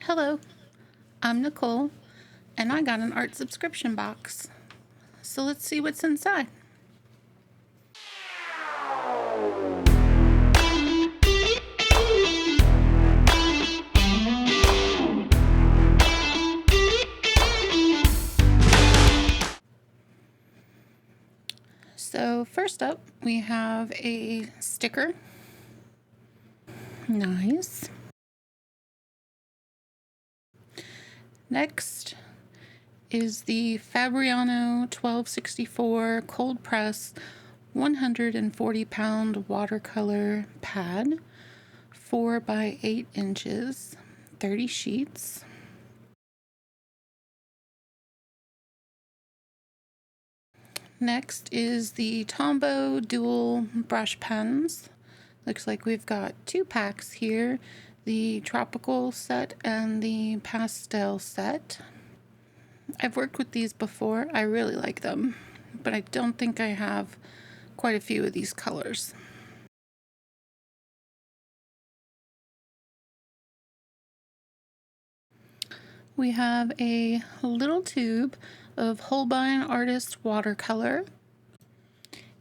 Hello, I'm Nicole, and I got an art subscription box. So let's see what's inside. So first up, we have a sticker. Nice. Next is the Fabriano 1264 cold press 140-pound watercolor pad, 4 by 8 inches, 30 sheets. Next is the Tombow dual brush pens. Looks like we've got 2 packs here, the tropical set and the pastel set. I've worked with these before. I really like them, but I don't think I have quite a few of these colors. We have a little tube of Holbein Artist watercolor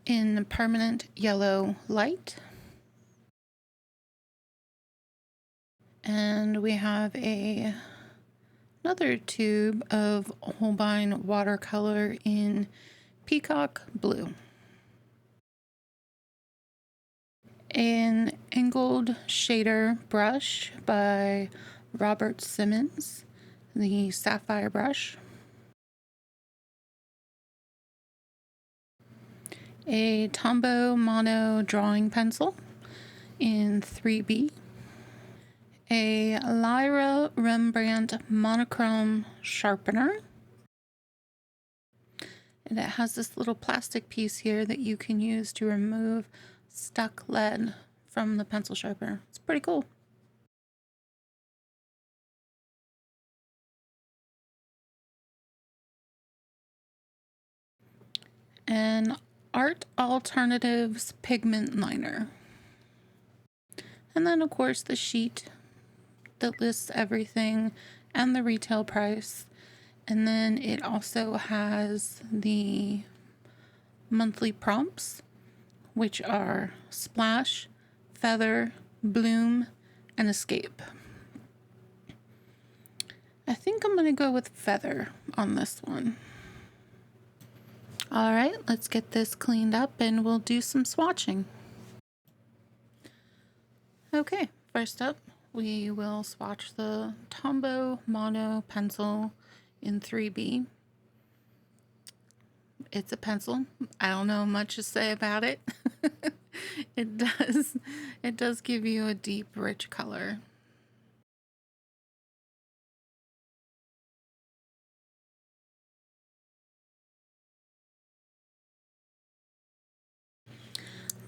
in permanent yellow light. And we have another tube of Holbein watercolor in peacock blue. An angled shader brush by Robert Simmons, the sapphire brush. A Tombow mono drawing pencil in 3B. A Lyra Rembrandt monochrome sharpener. And it has this little plastic piece here that you can use to remove stuck lead from the pencil sharpener. It's pretty cool. An Art Alternatives pigment liner. And then, of course, the sheet that lists everything and the retail price. And then it also has the monthly prompts, which are Splash, Feather, Bloom, and Escape. I think I'm going to go with Feather on this one. All right, let's get this cleaned up and we'll do some swatching. Okay, first up, we will swatch the Tombow mono pencil in 3B. It's a pencil. I don't know much to say about it. It does give you a deep, rich color.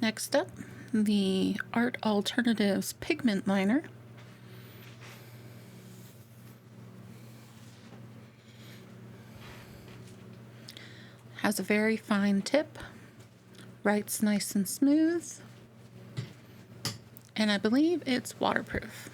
Next up, the Art Alternatives pigment liner. Has a very fine tip, writes nice and smooth, and I believe it's waterproof.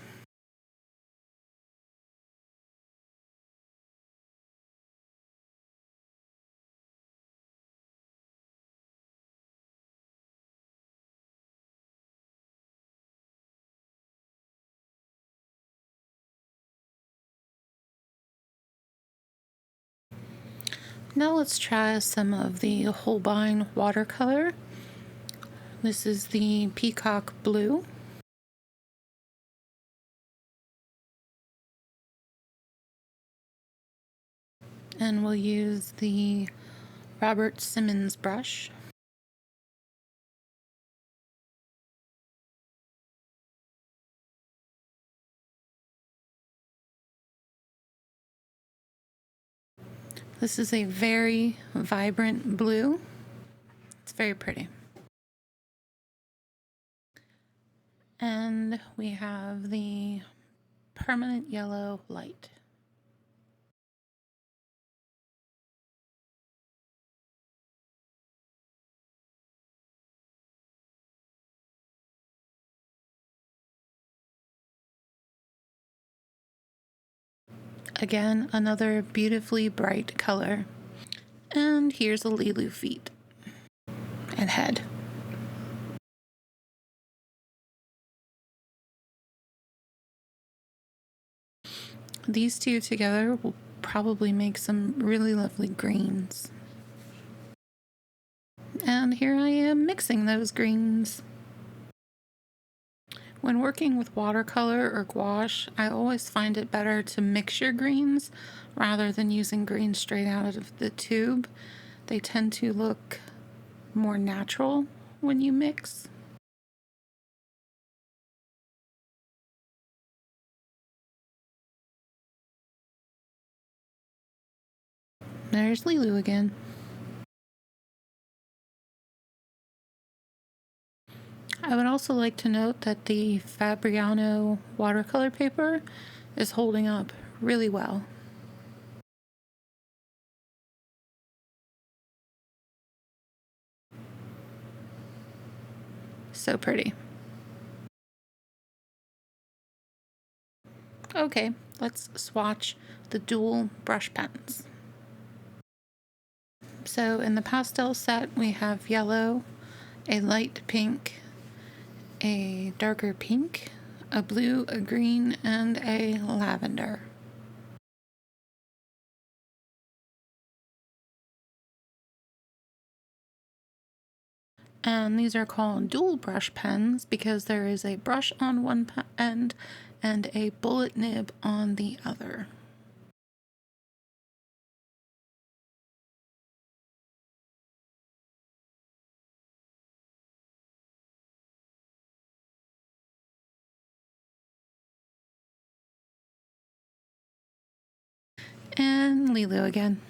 Now let's try some of the Holbein watercolor. This is the peacock blue. And we'll use the Robert Simmons brush. This is a very vibrant blue. It's very pretty. And we have the permanent yellow light. Again, another beautifully bright color. And here's a Lilu feet and head. These two together will probably make some really lovely greens. And here I am mixing those greens. When working with watercolor or gouache, I always find it better to mix your greens rather than using greens straight out of the tube. They tend to look more natural when you mix. There's Lilu again. I would also like to note that the Fabriano watercolor paper is holding up really well. So pretty. Okay, let's swatch the dual brush pens. So in the pastel set, we have yellow, a light pink, a darker pink, a blue, a green, and a lavender. And these are called dual brush pens because there is a brush on one end and a bullet nib on the other. And Lilu again.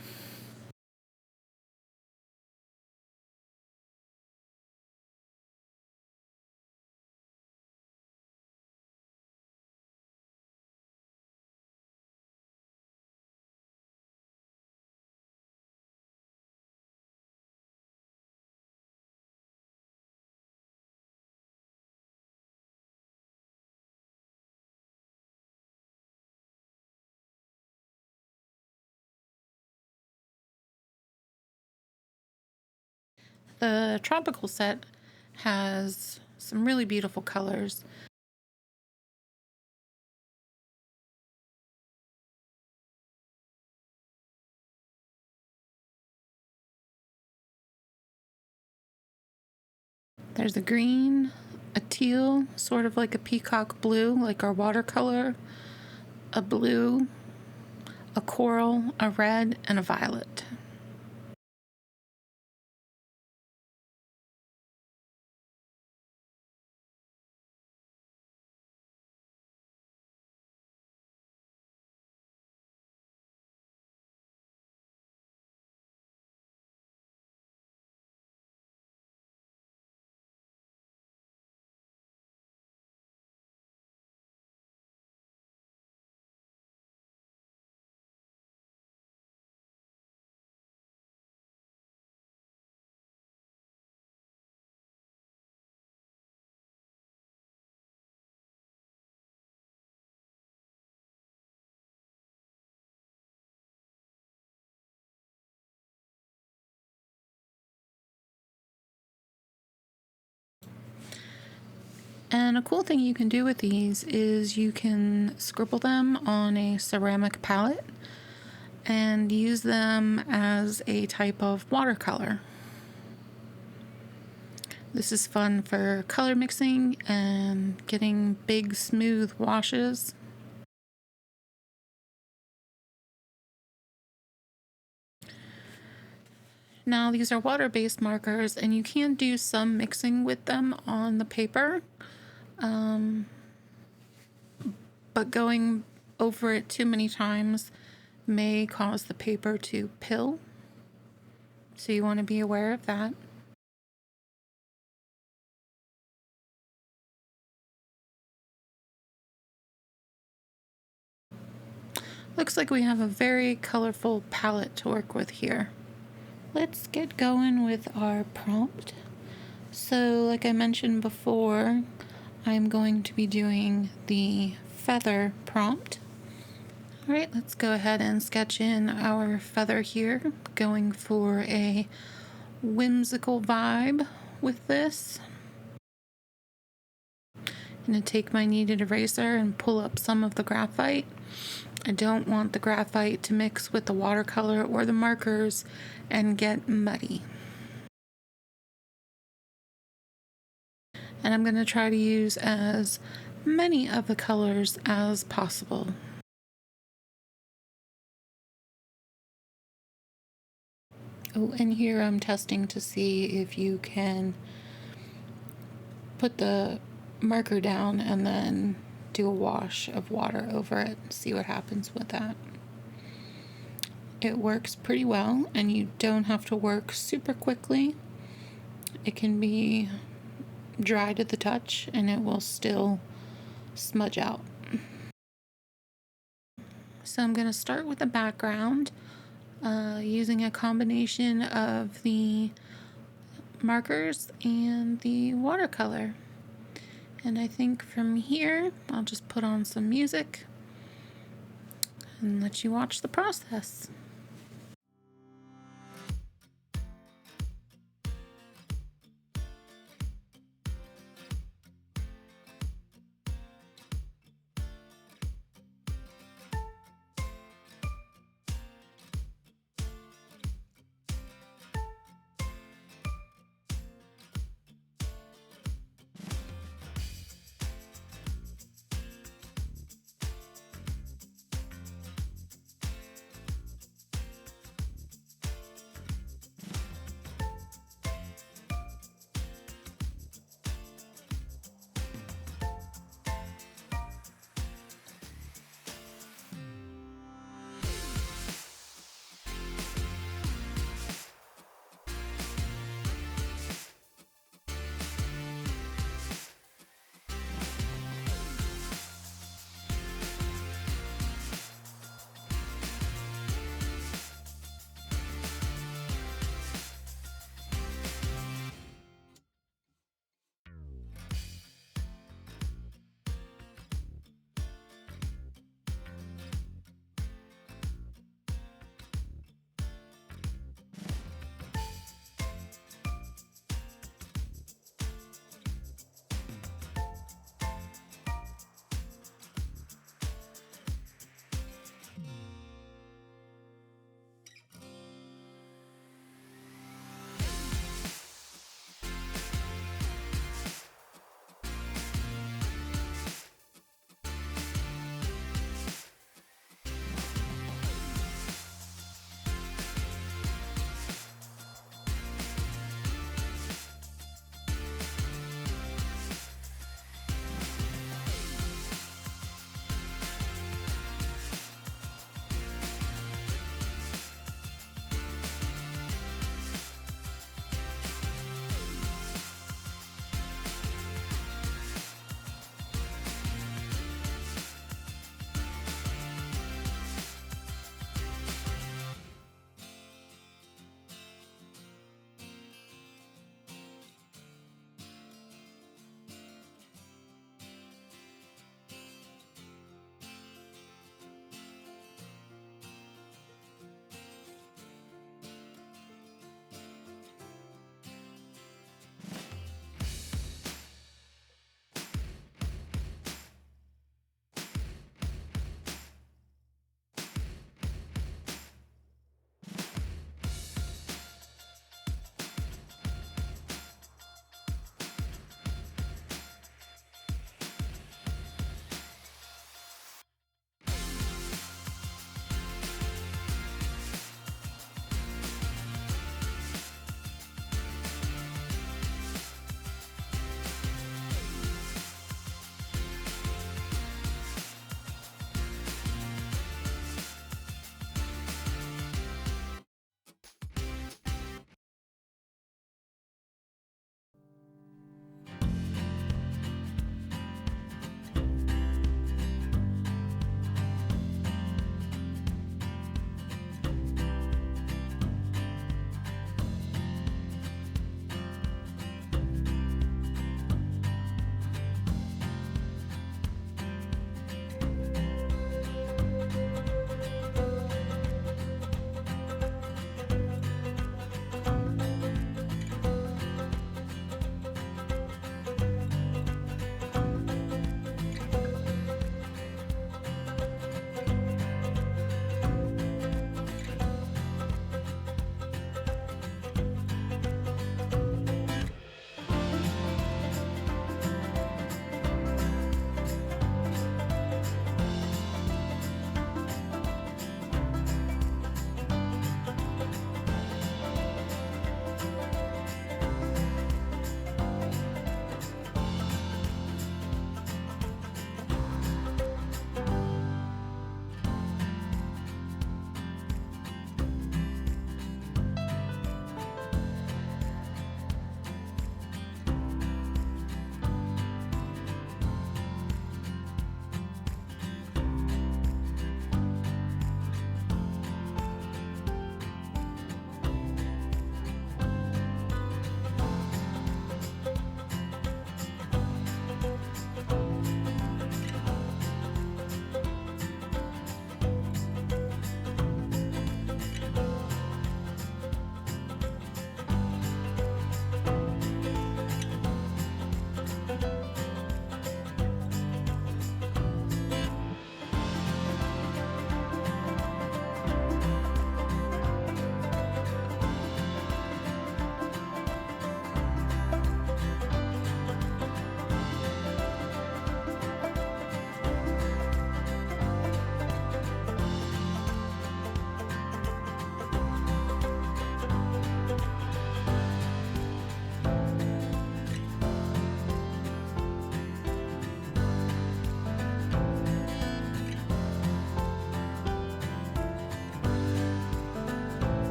The tropical set has some really beautiful colors. There's a green, a teal, sort of like a peacock blue, like our watercolor, a blue, a coral, a red, and a violet. And a cool thing you can do with these is you can scribble them on a ceramic palette and use them as a type of watercolor. This is fun for color mixing and getting big, smooth washes. Now, these are water-based markers, and you can do some mixing with them on the paper, but going over it too many times may cause the paper to pill, so you want to be aware of that. Looks like we have a very colorful palette to work with here. Let's get going with our prompt. So, like I mentioned before, I'm going to be doing the feather prompt. All right, let's go ahead and sketch in our feather here, going for a whimsical vibe with this. I'm going to take my kneaded eraser and pull up some of the graphite. I don't want the graphite to mix with the watercolor or the markers and get muddy. And I'm going to try to use as many of the colors as possible. Oh, and here I'm testing to see if you can put the marker down and then do a wash of water over it and see what happens with that. It works pretty well, and you don't have to work super quickly. It can be dry to the touch and it will still smudge out. So I'm going to start with the background using a combination of the markers and the watercolor. And I think from here I'll just put on some music and let you watch the process.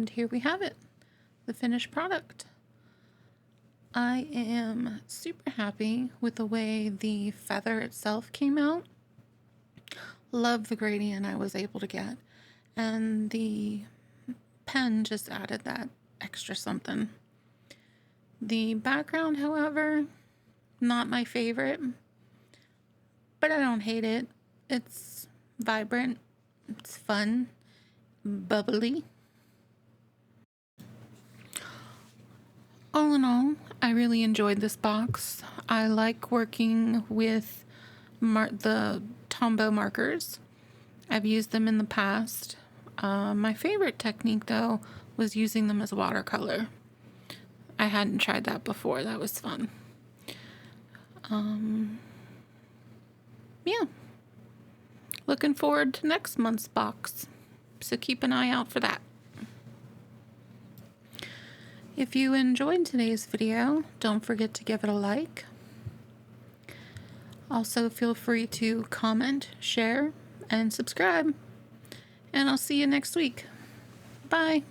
And here we have it, the finished product. I am super happy with the way the feather itself came out. Love the gradient I was able to get. And the pen just added that extra something. The background, however, not my favorite, but I don't hate it. It's vibrant, it's fun, bubbly. All in all, I really enjoyed this box. I like working with the Tombow markers. I've used them in the past. My favorite technique, though, was using them as watercolor. I hadn't tried that before. That was fun. Yeah. Looking forward to next month's box, so keep an eye out for that. If you enjoyed today's video, don't forget to give it a like. Also, feel free to comment, share, and subscribe. And I'll see you next week. Bye.